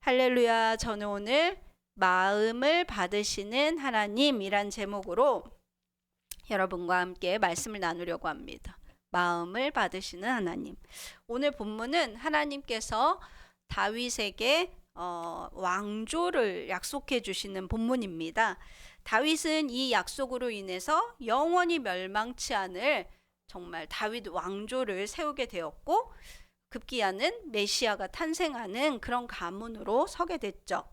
할렐루야. 저는 오늘 마음을 받으시는 하나님이란 제목으로 여러분과 함께 말씀을 나누려고 합니다. 마음을 받으시는 하나님. 오늘 본문은 하나님께서 다윗에게 왕조를 약속해 주시는 본문입니다. 다윗은 이 약속으로 인해서 영원히 멸망치 않을 정말 다윗 왕조를 세우게 되었고, 급기야는 메시아가 탄생하는 그런 가문으로 서게 됐죠.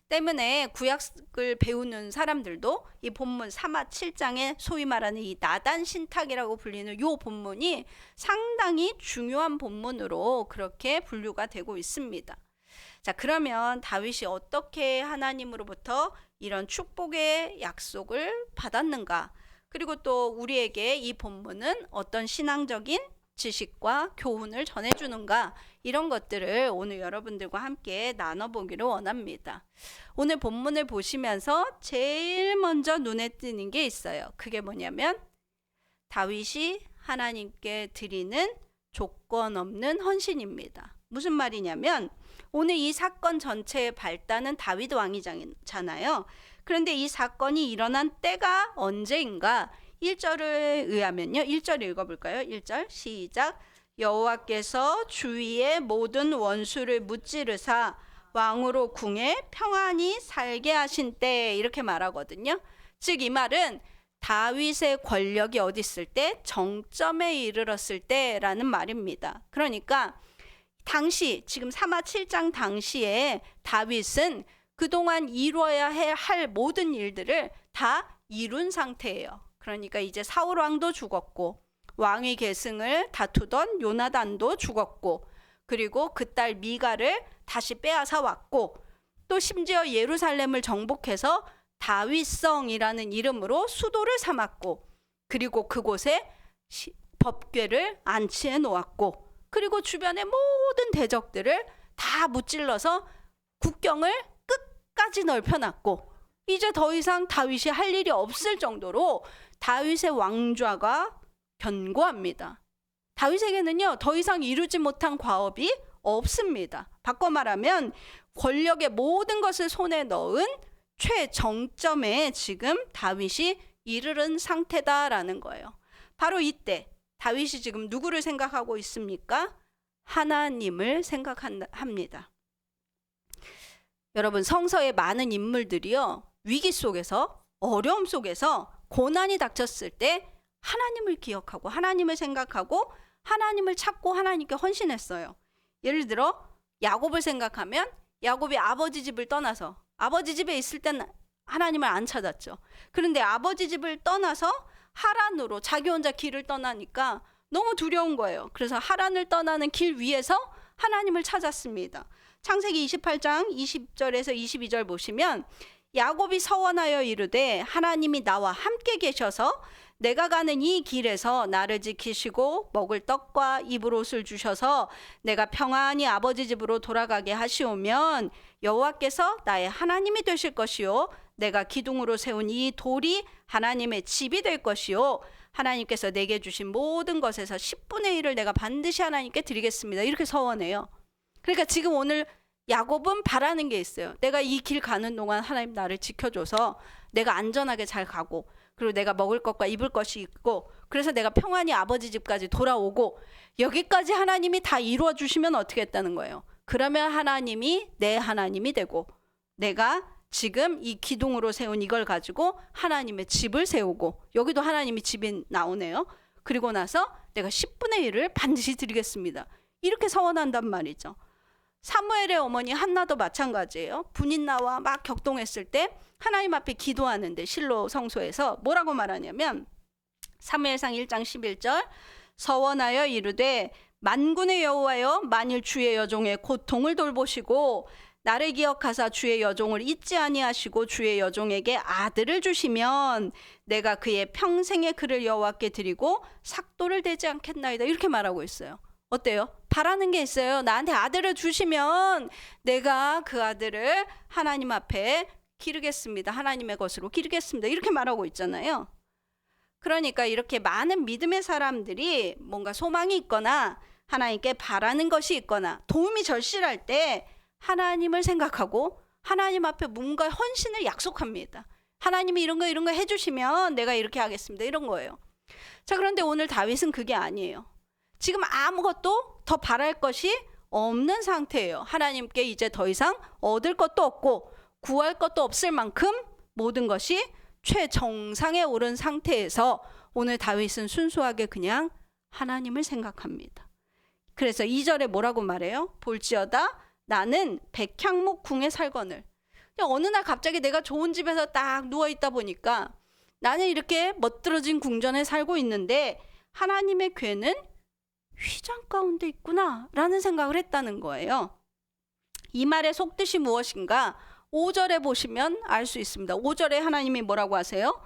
때문에 구약을 배우는 사람들도 이 본문 사마 7장에 소위 말하는 이 나단 신탁이라고 불리는 이 본문이 상당히 중요한 본문으로 그렇게 분류가 되고 있습니다. 자, 그러면 다윗이 어떻게 하나님으로부터 이런 축복의 약속을 받았는가? 그리고 또 우리에게 이 본문은 어떤 신앙적인 지식과 교훈을 전해주는가, 이런 것들을 오늘 여러분들과 함께 나눠보기를 원합니다. 오늘 본문을 보시면서 제일 먼저 눈에 띄는 게 있어요. 그게 뭐냐면 다윗이 하나님께 드리는 조건 없는 헌신입니다. 무슨 말이냐면 오늘 이 사건 전체의 발단은 다윗 왕이잖아요. 그런데 이 사건이 일어난 때가 언제인가? 1절에 의하면요. 1절 읽어볼까요? 1절 시작. 여호와께서 주위의 모든 원수를 무찌르사 왕으로 궁에 평안히 살게 하신 때, 이렇게 말하거든요. 즉 이 말은 다윗의 권력이 어디 있을 때? 정점에 이르렀을 때라는 말입니다. 그러니까 당시 지금 사마 7장 당시에 다윗은 그동안 이루어야 할 모든 일들을 다 이룬 상태예요. 그러니까 이제 사울 왕도 죽었고, 왕위 계승을 다투던 요나단도 죽었고, 그리고 그 딸 미가를 다시 빼앗아 왔고, 또 심지어 예루살렘을 정복해서 다윗성이라는 이름으로 수도를 삼았고, 그리고 그곳에 법궤를 안치해 놓았고, 그리고 주변의 모든 대적들을 다 무찔러서 국경을 끝까지 넓혀놨고, 이제 더 이상 다윗이 할 일이 없을 정도로 다윗의 왕좌가 견고합니다. 다윗에게는요, 더 이상 이루지 못한 과업이 없습니다. 바꿔 말하면 권력의 모든 것을 손에 넣은 최정점에 지금 다윗이 이르른 상태다라는 거예요. 바로 이때 다윗이 지금 누구를 생각하고 있습니까? 하나님을 생각합니다. 여러분, 성서의 많은 인물들이요, 위기 속에서, 어려움 속에서, 고난이 닥쳤을 때 하나님을 기억하고 하나님을 생각하고 하나님을 찾고 하나님께 헌신했어요. 예를 들어 야곱을 생각하면 야곱이 아버지 집을 떠나서, 아버지 집에 있을 때는 하나님을 안 찾았죠. 그런데 아버지 집을 떠나서 하란으로 자기 혼자 길을 떠나니까 너무 두려운 거예요. 그래서 하란을 떠나는 길 위에서 하나님을 찾았습니다. 창세기 28장 20절에서 22절 보시면 야곱이 서원하여 이르되 하나님이 나와 함께 계셔서 내가 가는 이 길에서 나를 지키시고 먹을 떡과 입을 옷을 주셔서 내가 평안히 아버지 집으로 돌아가게 하시오면 여호와께서 나의 하나님이 되실 것이요 내가 기둥으로 세운 이 돌이 하나님의 집이 될 것이요 하나님께서 내게 주신 모든 것에서 10분의 1을 내가 반드시 하나님께 드리겠습니다. 이렇게 서원해요. 그러니까 지금 오늘 야곱은 바라는 게 있어요. 내가 이 길 가는 동안 하나님 나를 지켜줘서 내가 안전하게 잘 가고, 그리고 내가 먹을 것과 입을 것이 있고, 그래서 내가 평안히 아버지 집까지 돌아오고, 여기까지 하나님이 다 이루어 주시면 어떻게 했다는 거예요? 그러면 하나님이 내 하나님이 되고, 내가 지금 이 기둥으로 세운 이걸 가지고 하나님의 집을 세우고, 여기도 하나님이 집이 나오네요. 그리고 나서 내가 10분의 1을 반드시 드리겠습니다. 이렇게 서원한단 말이죠. 사무엘의 어머니 한나도 마찬가지예요. 분인나와 막 격동했을 때 하나님 앞에 기도하는데 실로 성소에서 뭐라고 말하냐면 사무엘상 1장 11절 서원하여 이르되 만군의 여호와여 만일 주의 여종의 고통을 돌보시고 나를 기억하사 주의 여종을 잊지 아니하시고 주의 여종에게 아들을 주시면 내가 그의 평생의 그를 여호와께 드리고 삭도를 대지 않겠나이다. 이렇게 말하고 있어요. 어때요? 바라는 게 있어요. 나한테 아들을 주시면 내가 그 아들을 하나님 앞에 기르겠습니다. 하나님의 것으로 기르겠습니다. 이렇게 말하고 있잖아요. 그러니까 이렇게 많은 믿음의 사람들이 뭔가 소망이 있거나 하나님께 바라는 것이 있거나 도움이 절실할 때 하나님을 생각하고 하나님 앞에 뭔가 헌신을 약속합니다. 하나님이 이런 거 해주시면 내가 이렇게 하겠습니다. 이런 거예요. 자, 그런데 오늘 다윗은 그게 아니에요. 지금 아무것도 더 바랄 것이 없는 상태예요. 하나님께 이제 더 이상 얻을 것도 없고 구할 것도 없을 만큼 모든 것이 최정상에 오른 상태에서 오늘 다윗은 순수하게 그냥 하나님을 생각합니다. 그래서 2절에 뭐라고 말해요? 볼지어다 나는 백향목 궁에 살거늘. 어느 날 갑자기 내가 좋은 집에서 딱 누워있다 보니까 나는 이렇게 멋들어진 궁전에 살고 있는데 하나님의 궤는 휘장 가운데 있구나 라는 생각을 했다는 거예요. 이 말의 속뜻이 무엇인가? 5절에 보시면 알 수 있습니다. 5절에 하나님이 뭐라고 하세요?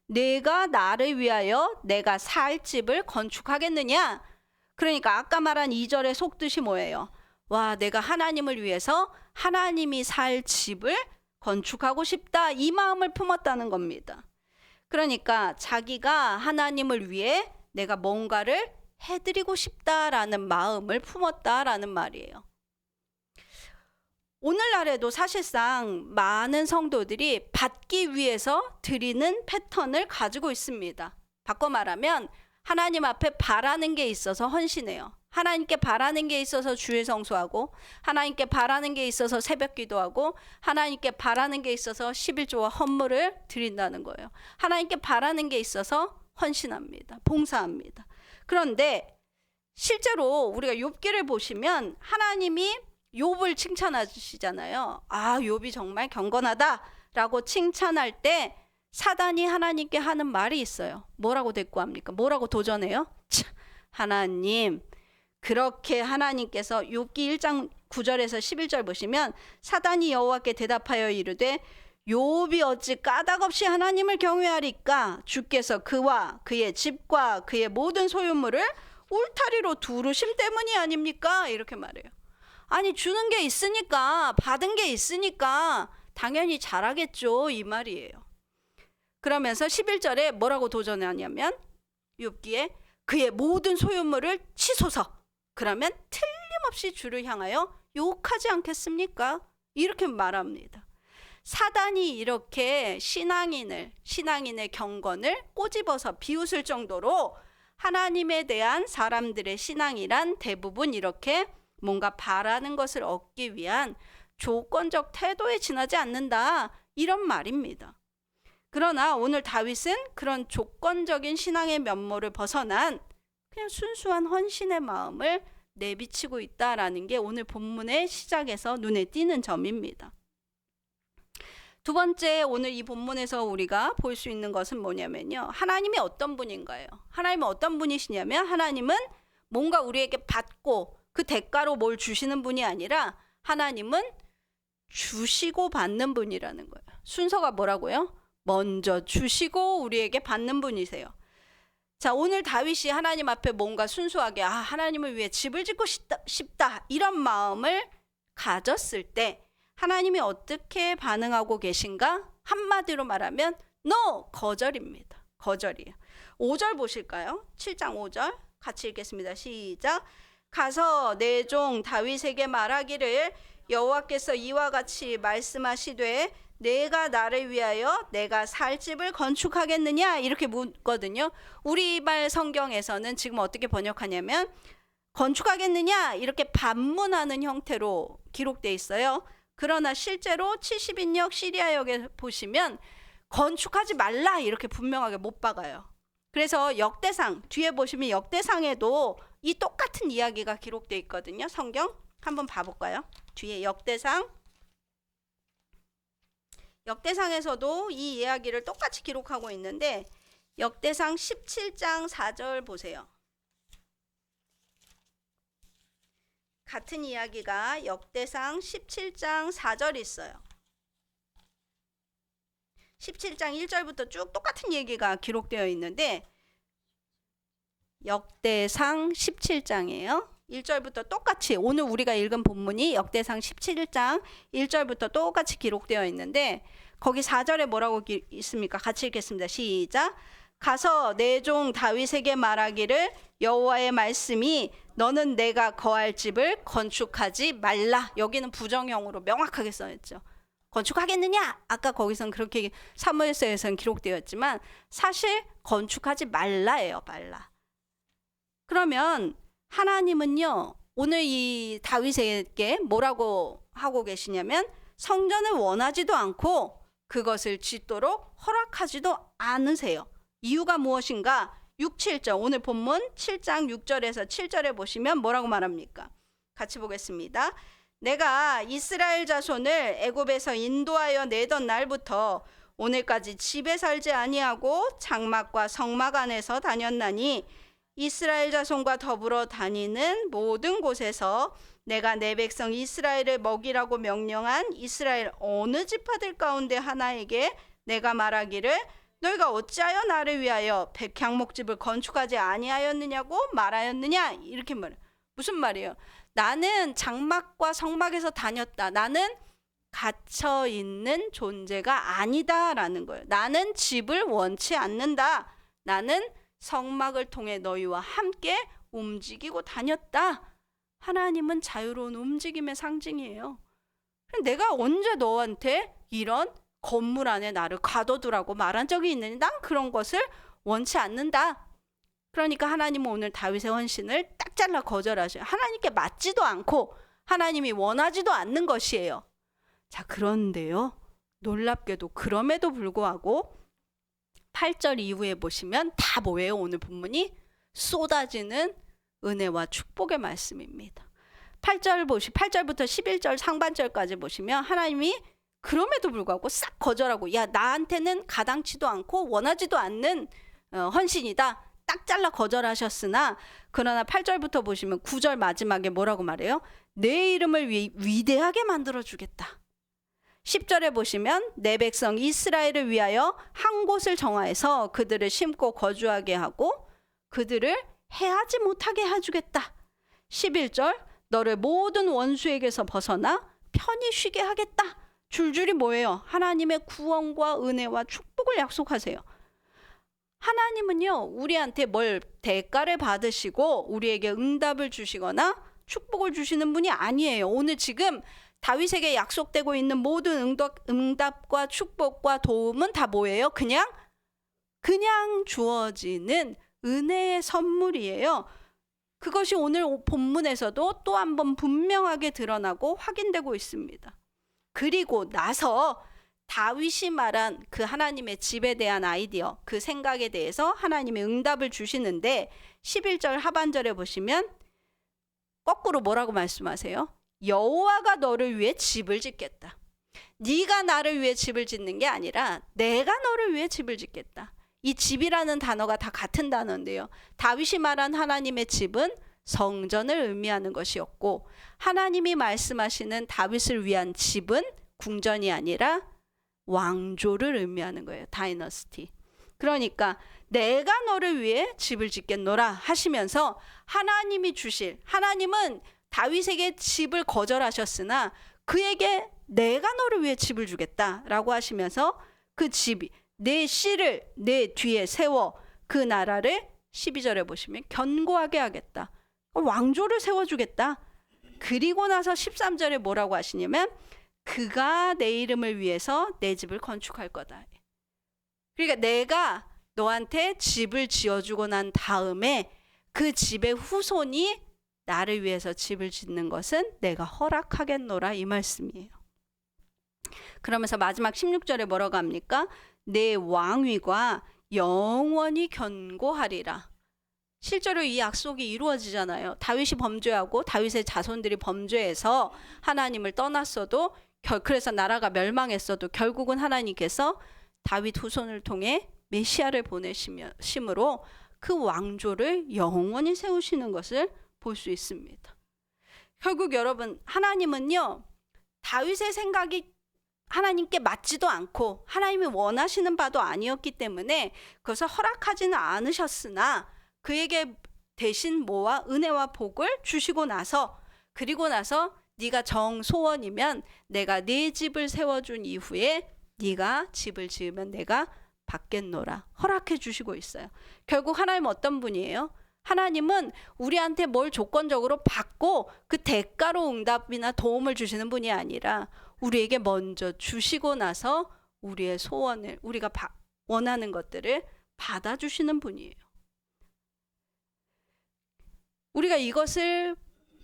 내가 나를 위하여 내가 살 집을 건축하겠느냐? 그러니까 아까 말한 2절의 속뜻이 뭐예요? 와, 내가 하나님을 위해서 하나님이 살 집을 건축하고 싶다, 이 마음을 품었다는 겁니다. 그러니까 자기가 하나님을 위해 내가 뭔가를 해드리고 싶다라는 마음을 품었다라는 말이에요. 오늘날에도 사실상 많은 성도들이 받기 위해서 드리는 패턴을 가지고 있습니다. 바꿔 말하면 하나님 앞에 바라는 게 있어서 헌신해요. 하나님께 바라는 게 있어서 주일 성수하고, 하나님께 바라는 게 있어서 새벽 기도하고, 하나님께 바라는 게 있어서 11조와 헌물을 드린다는 거예요. 하나님께 바라는 게 있어서 헌신합니다. 봉사합니다. 그런데 실제로 우리가 욥기를 보시면 하나님이 욥을 칭찬하시잖아요. 아, 욥이 정말 경건하다라고 칭찬할 때 사단이 하나님께 하는 말이 있어요. 뭐라고 대꾸합니까? 뭐라고 도전해요? 참, 하나님, 그렇게 하나님께서 욥기 1장 9절에서 11절 보시면 사단이 여호와께 대답하여 이르되 욥이 어찌 까닭없이 하나님을 경외하리까? 주께서 그와 그의 집과 그의 모든 소유물을 울타리로 두르심 때문이 아닙니까? 이렇게 말해요. 아니, 주는 게 있으니까, 받은 게 있으니까 당연히 잘하겠죠, 이 말이에요. 그러면서 11절에 뭐라고 도전하냐면 욥기에 그의 모든 소유물을 치소서. 그러면 틀림없이 주를 향하여 욕하지 않겠습니까? 이렇게 말합니다. 사단이 이렇게 신앙인의 경건을 꼬집어서 비웃을 정도로 하나님에 대한 사람들의 신앙이란 대부분 이렇게 뭔가 바라는 것을 얻기 위한 조건적 태도에 지나지 않는다, 이런 말입니다. 그러나 오늘 다윗은 그런 조건적인 신앙의 면모를 벗어난 그냥 순수한 헌신의 마음을 내비치고 있다라는 게 오늘 본문의 시작에서 눈에 띄는 점입니다. 두 번째, 오늘 이 본문에서 우리가 볼 수 있는 것은 뭐냐면요, 하나님이 어떤 분인가요? 하나님은 어떤 분이시냐면 하나님은 뭔가 우리에게 받고 그 대가로 뭘 주시는 분이 아니라 하나님은 주시고 받는 분이라는 거예요. 순서가 뭐라고요? 먼저 주시고 우리에게 받는 분이세요. 자, 오늘 다윗이 하나님 앞에 뭔가 순수하게 하나님을 위해 집을 짓고 싶다 이런 마음을 가졌을 때 하나님이 어떻게 반응하고 계신가? 한마디로 말하면 NO! 거절입니다. 거절이에요. 5절 보실까요? 7장 5절 같이 읽겠습니다. 시작. 가서 내 종 다윗에게 말하기를 여호와께서 이와 같이 말씀하시되 내가 나를 위하여 내가 살 집을 건축하겠느냐? 이렇게 묻거든요. 우리말 성경에서는 지금 어떻게 번역하냐면 건축하겠느냐? 이렇게 반문하는 형태로 기록되어 있어요. 그러나 실제로 70인역 시리아역에 보시면 건축하지 말라 이렇게 분명하게 못 박아요. 그래서 역대상 뒤에 보시면 역대상에도 이 똑같은 이야기가 기록되어 있거든요. 성경 한번 봐볼까요? 뒤에 역대상에서도 이 이야기를 똑같이 기록하고 있는데 역대상 17장 4절 보세요. 같은 이야기가 역대상 17장 4절 있어요. 17장 1절부터 쭉 똑같은 얘기가 기록되어 있는데 역대상 17장이에요. 1절부터 똑같이 오늘 우리가 읽은 본문이 역대상 17장 1절부터 똑같이 기록되어 있는데 거기 4절에 뭐라고 있습니까? 같이 읽겠습니다. 시작. 가서 내 종 다윗에게 말하기를 여호와의 말씀이 너는 내가 거할 집을 건축하지 말라. 여기는 부정형으로 명확하게 써있죠. 건축하겠느냐? 아까 거기선 그렇게 사무엘서에서는 기록되어 있지만 사실 건축하지 말라예요. 말라. 그러면 하나님은요, 오늘 이 다윗에게 뭐라고 하고 계시냐면 성전을 원하지도 않고 그것을 짓도록 허락하지도 않으세요. 이유가 무엇인가? 6, 7절, 오늘 본문 7장 6절에서 7절에 보시면 뭐라고 말합니까? 같이 보겠습니다. 내가 이스라엘 자손을 애굽에서 인도하여 내던 날부터 오늘까지 집에 살지 아니하고 장막과 성막 안에서 다녔나니 이스라엘 자손과 더불어 다니는 모든 곳에서 내가 내 백성 이스라엘을 먹이라고 명령한 이스라엘 어느 지파들 가운데 하나에게 내가 말하기를 너희가 어찌하여 나를 위하여 백향목집을 건축하지 아니하였느냐고 말하였느냐? 이렇게 말해요. 무슨 말이에요? 나는 장막과 성막에서 다녔다. 나는 갇혀 있는 존재가 아니다라는 거예요. 나는 집을 원치 않는다. 나는 성막을 통해 너희와 함께 움직이고 다녔다. 하나님은 자유로운 움직임의 상징이에요. 내가 언제 너한테 이런 건물 안에 나를 가둬두라고 말한 적이 있느니 난 그런 것을 원치 않는다. 그러니까 하나님은 오늘 다윗의 헌신을 딱 잘라 거절하셔요. 하나님께 맞지도 않고 하나님이 원하지도 않는 것이에요. 자, 그런데요, 놀랍게도 그럼에도 불구하고 8절 이후에 보시면 다 뭐예요? 오늘 본문이 쏟아지는 은혜와 축복의 말씀입니다. 8절부터 11절 상반절까지 보시면 하나님이 그럼에도 불구하고 싹 거절하고, 야, 나한테는 가당치도 않고 원하지도 않는 헌신이다. 딱 잘라 거절하셨으나, 그러나 8절부터 보시면 9절 마지막에 뭐라고 말해요? 내 이름을 위대하게 만들어주겠다. 10절에 보시면 내 백성 이스라엘을 위하여 한 곳을 정하여서 그들을 심고 거주하게 하고 그들을 해하지 못하게 해주겠다. 11절 너를 모든 원수에게서 벗어나 편히 쉬게 하겠다. 줄줄이 뭐예요? 하나님의 구원과 은혜와 축복을 약속하세요. 하나님은요, 우리한테 뭘 대가를 받으시고 우리에게 응답을 주시거나 축복을 주시는 분이 아니에요. 오늘 지금 다윗에게 약속되고 있는 모든 응답과 축복과 도움은 다 뭐예요? 그냥 주어지는 은혜의 선물이에요. 그것이 오늘 본문에서도 또 한 번 분명하게 드러나고 확인되고 있습니다. 그리고 나서 다윗이 말한 그 하나님의 집에 대한 아이디어, 그 생각에 대해서 하나님의 응답을 주시는데 11절 하반절에 보시면 거꾸로 뭐라고 말씀하세요? 여호와가 너를 위해 집을 짓겠다. 네가 나를 위해 집을 짓는 게 아니라 내가 너를 위해 집을 짓겠다. 이 집이라는 단어가 다 같은 단어인데요. 다윗이 말한 하나님의 집은 성전을 의미하는 것이었고, 하나님이 말씀하시는 다윗을 위한 집은 궁전이 아니라 왕조를 의미하는 거예요. 다이너스티. 그러니까 내가 너를 위해 집을 짓겠노라 하시면서 하나님은 다윗에게 집을 거절하셨으나 그에게 내가 너를 위해 집을 주겠다라고 하시면서 그 집이 내 씨를 내 뒤에 세워 그 나라를 12절에 보시면 견고하게 하겠다. 왕조를 세워주겠다. 그리고 나서 13절에 뭐라고 하시냐면 그가 내 이름을 위해서 내 집을 건축할 거다. 그러니까 내가 너한테 집을 지어주고 난 다음에 그 집의 후손이 나를 위해서 집을 짓는 것은 내가 허락하겠노라, 이 말씀이에요. 그러면서 마지막 16절에 뭐라고 합니까? 내 왕위가 영원히 견고하리라. 실제로 이 약속이 이루어지잖아요. 다윗이 범죄하고 다윗의 자손들이 범죄해서 하나님을 떠났어도, 그래서 나라가 멸망했어도 결국은 하나님께서 다윗 후손을 통해 메시아를 보내심으로 그 왕조를 영원히 세우시는 것을 볼 수 있습니다. 결국 여러분, 하나님은요, 다윗의 생각이 하나님께 맞지도 않고 하나님이 원하시는 바도 아니었기 때문에 그것을 허락하지는 않으셨으나 그에게 대신 뭐와 은혜와 복을 주시고 나서, 그리고 나서 네가 정소원이면 내가 네 집을 세워준 이후에 네가 집을 지으면 내가 받겠노라 허락해 주시고 있어요. 결국 하나님 어떤 분이에요? 하나님은 우리한테 뭘 조건적으로 받고 그 대가로 응답이나 도움을 주시는 분이 아니라 우리에게 먼저 주시고 나서 우리의 소원을, 우리가 원하는 것들을 받아주시는 분이에요. 우리가 이것을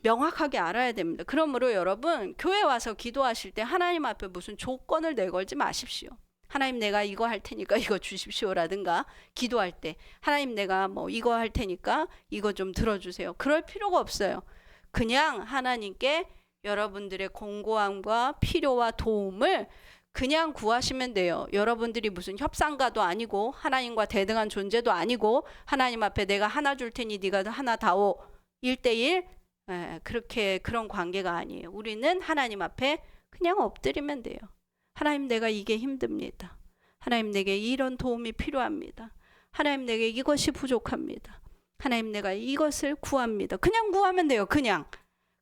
명확하게 알아야 됩니다. 그러므로 여러분, 교회 와서 기도하실 때 하나님 앞에 무슨 조건을 내걸지 마십시오. 하나님 내가 이거 할 테니까 이거 주십시오라든가, 기도할 때 하나님 내가 뭐 이거 할 테니까 이거 좀 들어주세요. 그럴 필요가 없어요. 그냥 하나님께 여러분들의 공고함과 필요와 도움을 그냥 구하시면 돼요. 여러분들이 무슨 협상가도 아니고 하나님과 대등한 존재도 아니고 하나님 앞에 내가 하나 줄 테니 네가 하나 다오 1대1 그렇게 그런 관계가 아니에요. 우리는 하나님 앞에 그냥 엎드리면 돼요. 하나님 내가 이게 힘듭니다. 하나님 내게 이런 도움이 필요합니다. 하나님 내게 이것이 부족합니다. 하나님 내가 이것을 구합니다. 그냥 구하면 돼요. 그냥.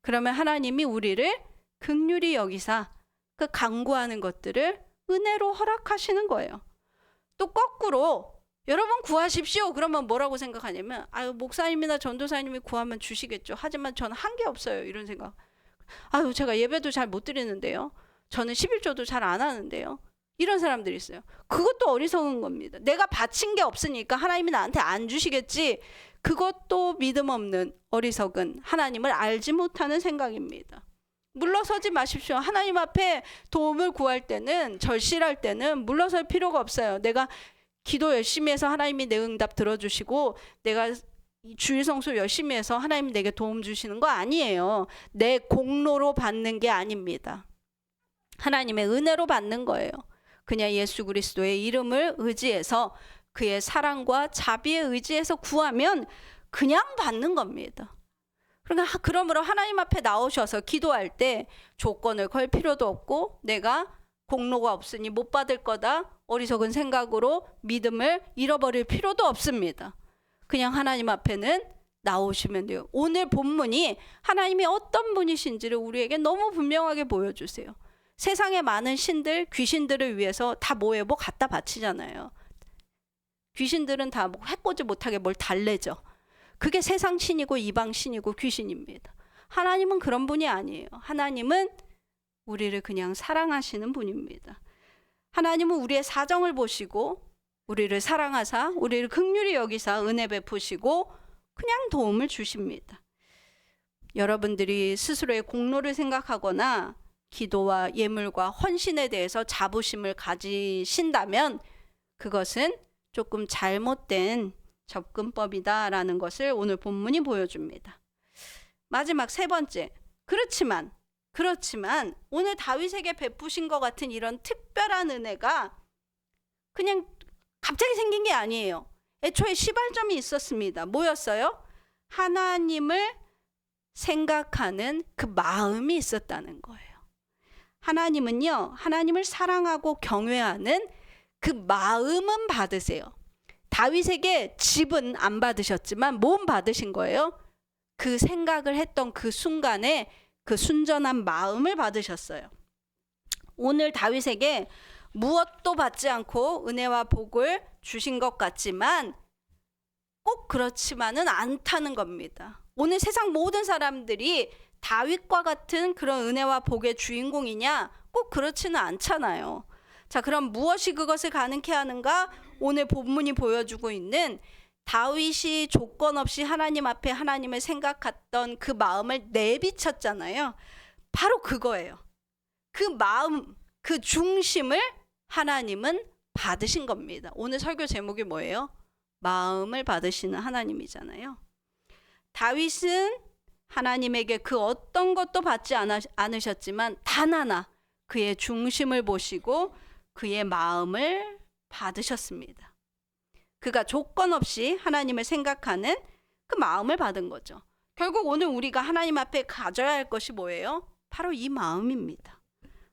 그러면 하나님이 우리를 긍휼히 여기사 그 간구하는 것들을 은혜로 허락하시는 거예요. 또 거꾸로 여러분 구하십시오. 그러면 뭐라고 생각하냐면 아유 목사님이나 전도사님이 구하면 주시겠죠. 하지만 저는 한 게 없어요. 이런 생각. 아유 제가 예배도 잘 못 드리는데요. 저는 11조도 잘 안 하는데요. 이런 사람들이 있어요. 그것도 어리석은 겁니다. 내가 바친 게 없으니까 하나님이 나한테 안 주시겠지. 그것도 믿음 없는 어리석은 하나님을 알지 못하는 생각입니다. 물러서지 마십시오. 하나님 앞에 도움을 구할 때는, 절실할 때는 물러설 필요가 없어요. 내가 기도 열심히 해서 하나님이 내 응답 들어주시고 내가 주일 성수 열심히 해서 하나님 내게 도움 주시는 거 아니에요. 내 공로로 받는 게 아닙니다. 하나님의 은혜로 받는 거예요. 그냥 예수 그리스도의 이름을 의지해서 그의 사랑과 자비에 의지해서 구하면 그냥 받는 겁니다. 그러니까 그러므로 하나님 앞에 나오셔서 기도할 때 조건을 걸 필요도 없고 내가 공로가 없으니 못 받을 거다 어리석은 생각으로 믿음을 잃어버릴 필요도 없습니다. 그냥 하나님 앞에는 나오시면 돼요. 오늘 본문이 하나님이 어떤 분이신지를 우리에게 너무 분명하게 보여주세요. 세상의 많은 신들, 귀신들을 위해서 다 뭐예요? 뭐 갖다 바치잖아요. 귀신들은 다 뭐 해보지 못하게 뭘 달래죠. 그게 세상 신이고 이방 신이고 귀신입니다. 하나님은 그런 분이 아니에요. 하나님은 우리를 그냥 사랑하시는 분입니다. 하나님은 우리의 사정을 보시고 우리를 사랑하사 우리를 긍휼히 여기사 은혜 베푸시고 그냥 도움을 주십니다. 여러분들이 스스로의 공로를 생각하거나 기도와 예물과 헌신에 대해서 자부심을 가지신다면 그것은 조금 잘못된 접근법이다라는 것을 오늘 본문이 보여줍니다. 마지막 세 번째, 그렇지만 오늘 다윗에게 베푸신 것 같은 이런 특별한 은혜가 그냥 갑자기 생긴 게 아니에요. 애초에 시발점이 있었습니다. 뭐였어요? 하나님을 생각하는 그 마음이 있었다는 거예요. 하나님은요, 하나님을 사랑하고 경외하는 그 마음은 받으세요. 다윗에게 집은 안 받으셨지만 몸 받으신 거예요. 그 생각을 했던 그 순간에 그 순전한 마음을 받으셨어요. 오늘 다윗에게 무엇도 받지 않고 은혜와 복을 주신 것 같지만 꼭 그렇지만은 않다는 겁니다. 오늘 세상 모든 사람들이 다윗과 같은 그런 은혜와 복의 주인공이냐? 꼭 그렇지는 않잖아요. 자, 그럼 무엇이 그것을 가능케 하는가? 오늘 본문이 보여주고 있는 다윗이 조건 없이 하나님 앞에 하나님을 생각했던 그 마음을 내비쳤잖아요. 바로 그거예요. 그 마음, 그 중심을 하나님은 받으신 겁니다. 오늘 설교 제목이 뭐예요? 마음을 받으시는 하나님이잖아요. 다윗은 하나님에게 그 어떤 것도 받지 않으셨지만 단 하나 그의 중심을 보시고 그의 마음을 받으셨습니다. 그가 조건 없이 하나님을 생각하는 그 마음을 받은 거죠. 결국 오늘 우리가 하나님 앞에 가져야 할 것이 뭐예요? 바로 이 마음입니다.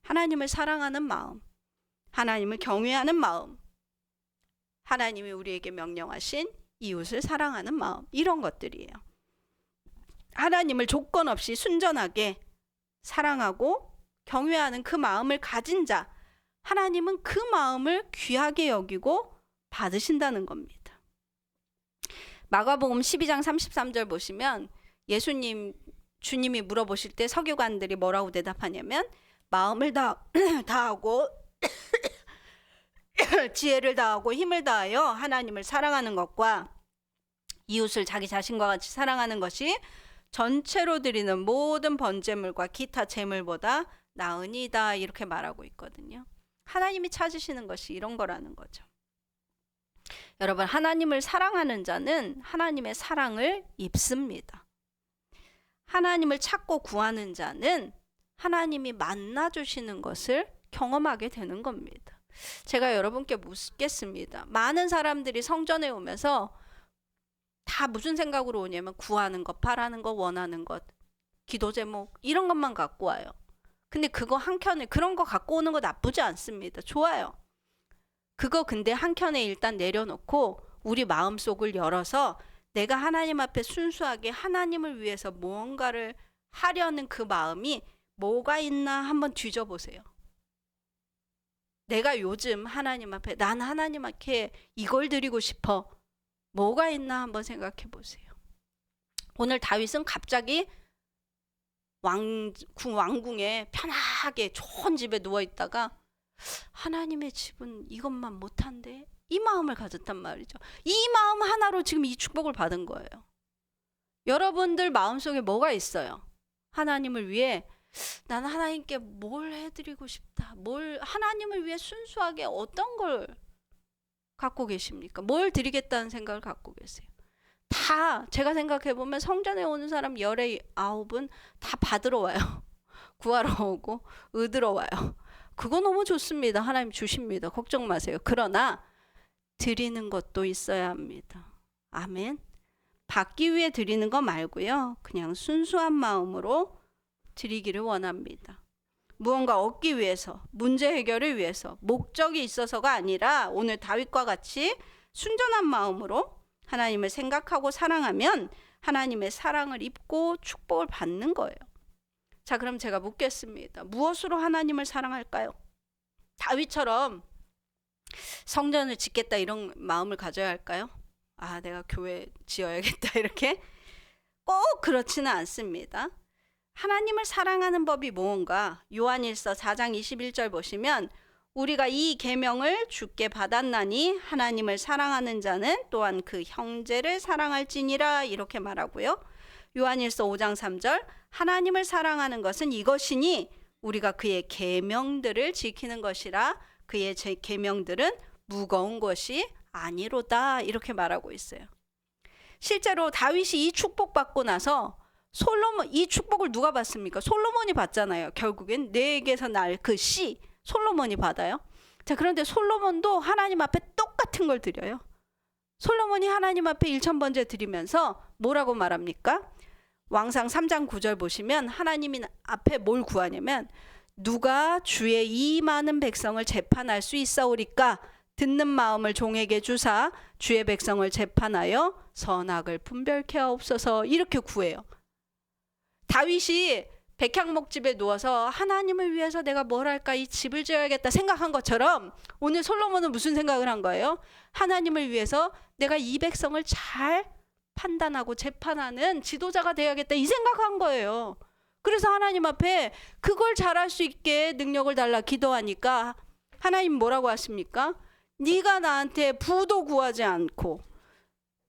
하나님을 사랑하는 마음, 하나님을 경외하는 마음, 하나님이 우리에게 명령하신 이웃을 사랑하는 마음, 이런 것들이에요. 하나님을 조건 없이 순전하게 사랑하고 경외하는 그 마음을 가진 자, 하나님은 그 마음을 귀하게 여기고 받으신다는 겁니다. 마가복음 12장 33절 보시면 주님이 물어보실 때 서기관들이 뭐라고 대답하냐면 마음을 다하고 지혜를 다하고 힘을 다하여 하나님을 사랑하는 것과 이웃을 자기 자신과 같이 사랑하는 것이 전체로 드리는 모든 번제물과 기타 제물보다 나으니다 이렇게 말하고 있거든요. 하나님이 찾으시는 것이 이런 거라는 거죠. 여러분, 하나님을 사랑하는 자는 하나님의 사랑을 입습니다. 하나님을 찾고 구하는 자는 하나님이 만나주시는 것을 경험하게 되는 겁니다. 제가 여러분께 묻겠습니다. 많은 사람들이 성전에 오면서 다 무슨 생각으로 오냐면 구하는 것, 바라는 것, 원하는 것, 기도 제목 이런 것만 갖고 와요. 근데 그거 한켠에 그런 거 갖고 오는 거 나쁘지 않습니다. 좋아요. 그거 근데 한켠에 일단 내려놓고 우리 마음속을 열어서 내가 하나님 앞에 순수하게 하나님을 위해서 무언가를 하려는 그 마음이 뭐가 있나 한번 뒤져보세요. 내가 요즘 하나님 앞에 난 하나님 앞에 이걸 드리고 싶어. 뭐가 있나 한번 생각해 보세요. 오늘 다윗은 갑자기 왕궁에 편하게 좋은 집에 누워 있다가 하나님의 집은 이것만 못한데 이 마음을 가졌단 말이죠. 이 마음 하나로 지금 이 축복을 받은 거예요. 여러분들 마음속에 뭐가 있어요? 하나님을 위해 나는 하나님께 뭘 해드리고 싶다. 하나님을 위해 순수하게 어떤 걸 갖고 계십니까? 뭘 드리겠다는 생각을 갖고 계세요? 다 제가 생각해보면 성전에 오는 사람 19은 다 받으러 와요. 구하러 오고 얻으러 와요. 그거 너무 좋습니다. 하나님 주십니다. 걱정 마세요. 그러나 드리는 것도 있어야 합니다. 아멘. 받기 위해 드리는 거 말고요. 그냥 순수한 마음으로 드리기를 원합니다. 무언가 얻기 위해서, 문제 해결을 위해서, 목적이 있어서가 아니라 오늘 다윗과 같이 순전한 마음으로 하나님을 생각하고 사랑하면 하나님의 사랑을 입고 축복을 받는 거예요. 자, 그럼 제가 묻겠습니다. 무엇으로 하나님을 사랑할까요? 다윗처럼 성전을 짓겠다 이런 마음을 가져야 할까요? 아, 내가 교회 지어야겠다 이렇게? 꼭 그렇지는 않습니다. 하나님을 사랑하는 법이 무언가? 요한일서 4장 21절 보시면 우리가 이 계명을 주께 받았나니 하나님을 사랑하는 자는 또한 그 형제를 사랑할지니라 이렇게 말하고요. 요한일서 5장 3절 하나님을 사랑하는 것은 이것이니 우리가 그의 계명들을 지키는 것이라 그의 계명들은 무거운 것이 아니로다 이렇게 말하고 있어요. 실제로 다윗이 이 축복받고 나서 이 축복을 누가 받습니까? 솔로몬이 받잖아요. 결국엔 내게서 날 그 씨 솔로몬이 받아요. 자, 그런데 솔로몬도 하나님 앞에 똑같은 걸 드려요. 솔로몬이 하나님 앞에 1000번째 드리면서 뭐라고 말합니까? 왕상 3장 9절 보시면 하나님 앞에 뭘 구하냐면 누가 주의 이 많은 백성을 재판할 수 있사오리까? 듣는 마음을 종에게 주사 주의 백성을 재판하여 선악을 분별케 하옵소서 이렇게 구해요. 다윗이 백향목집에 누워서 하나님을 위해서 내가 뭘 할까 이 집을 지어야겠다 생각한 것처럼 오늘 솔로몬은 무슨 생각을 한 거예요? 하나님을 위해서 내가 이 백성을 잘 판단하고 재판하는 지도자가 되어야겠다 이 생각한 거예요. 그래서 하나님 앞에 그걸 잘할 수 있게 능력을 달라 기도하니까 하나님 뭐라고 하십니까? 네가 나한테 부도 구하지 않고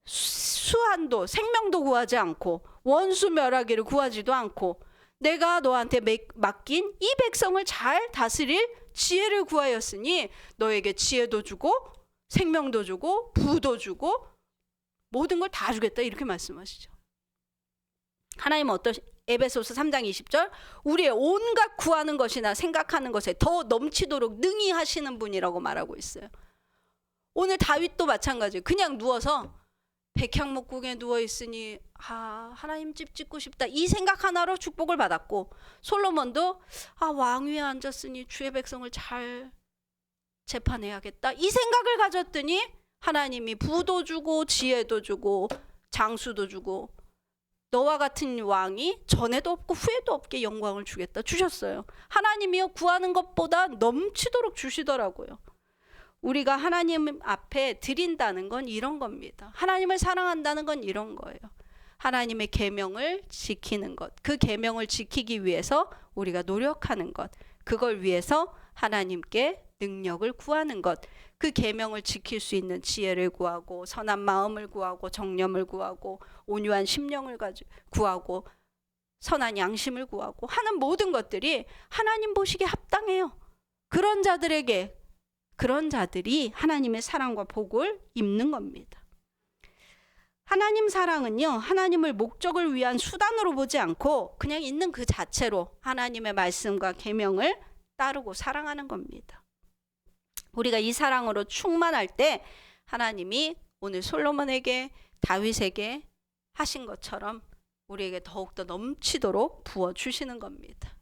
수한도 생명도 구하지 않고 원수 멸하기를 구하지도 않고 내가 너한테 맡긴 이 백성을 잘 다스릴 지혜를 구하였으니 너에게 지혜도 주고 생명도 주고 부도 주고 모든 걸 다 주겠다 이렇게 말씀하시죠. 하나님은 에베소서 3장 20절 우리의 온갖 구하는 것이나 생각하는 것에 더 넘치도록 능히 하시는 분이라고 말하고 있어요. 오늘 다윗도 마찬가지예요. 그냥 누워서 백향목궁에 누워있으니 하나님 집 짓고 싶다 이 생각 하나로 축복을 받았고 솔로몬도 왕위에 앉았으니 주의 백성을 잘 재판해야겠다 이 생각을 가졌더니 하나님이 부도 주고 지혜도 주고 장수도 주고 너와 같은 왕이 전에도 없고 후에도 없게 영광을 주겠다 주셨어요. 하나님이요 구하는 것보다 넘치도록 주시더라고요. 우리가 하나님 앞에 드린다는 건 이런 겁니다. 하나님을 사랑한다는 건 이런 거예요. 하나님의 계명을 지키는 것, 그 계명을 지키기 위해서 우리가 노력하는 것, 그걸 위해서 하나님께 능력을 구하는 것, 그 계명을 지킬 수 있는 지혜를 구하고 선한 마음을 구하고 정념을 구하고 온유한 심령을 구하고 선한 양심을 구하고 하는 모든 것들이 하나님 보시기에 합당해요. 그런 자들이 하나님의 사랑과 복을 입는 겁니다. 하나님 사랑은요, 하나님을 목적을 위한 수단으로 보지 않고 그냥 있는 그 자체로 하나님의 말씀과 계명을 따르고 사랑하는 겁니다. 우리가 이 사랑으로 충만할 때 하나님이 오늘 솔로몬에게 다윗에게 하신 것처럼 우리에게 더욱더 넘치도록 부어주시는 겁니다.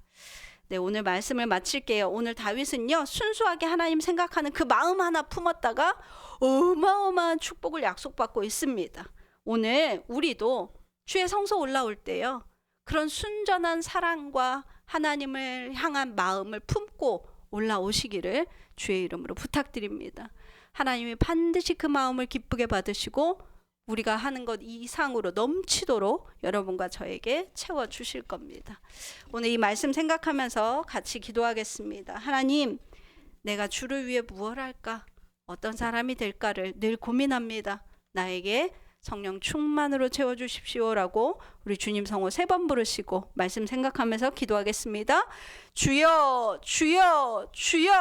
네, 오늘 말씀을 마칠게요. 오늘 다윗은요, 순수하게 하나님 생각하는 그 마음 하나 품었다가 어마어마한 축복을 약속받고 있습니다. 오늘 우리도 주의 성소 올라올 때요, 그런 순전한 사랑과 하나님을 향한 마음을 품고 올라오시기를 주의 이름으로 부탁드립니다. 하나님이 반드시 그 마음을 기쁘게 받으시고 우리가 하는 것 이상으로 넘치도록 여러분과 저에게 채워주실 겁니다. 오늘 이 말씀 생각하면서 같이 기도하겠습니다. 하나님, 내가 주를 위해 무엇을 할까? 어떤 사람이 될까를 늘 고민합니다. 나에게 성령 충만으로 채워주십시오라고 우리 주님 성호 3번 부르시고 말씀 생각하면서 기도하겠습니다. 주여, 주여, 주여.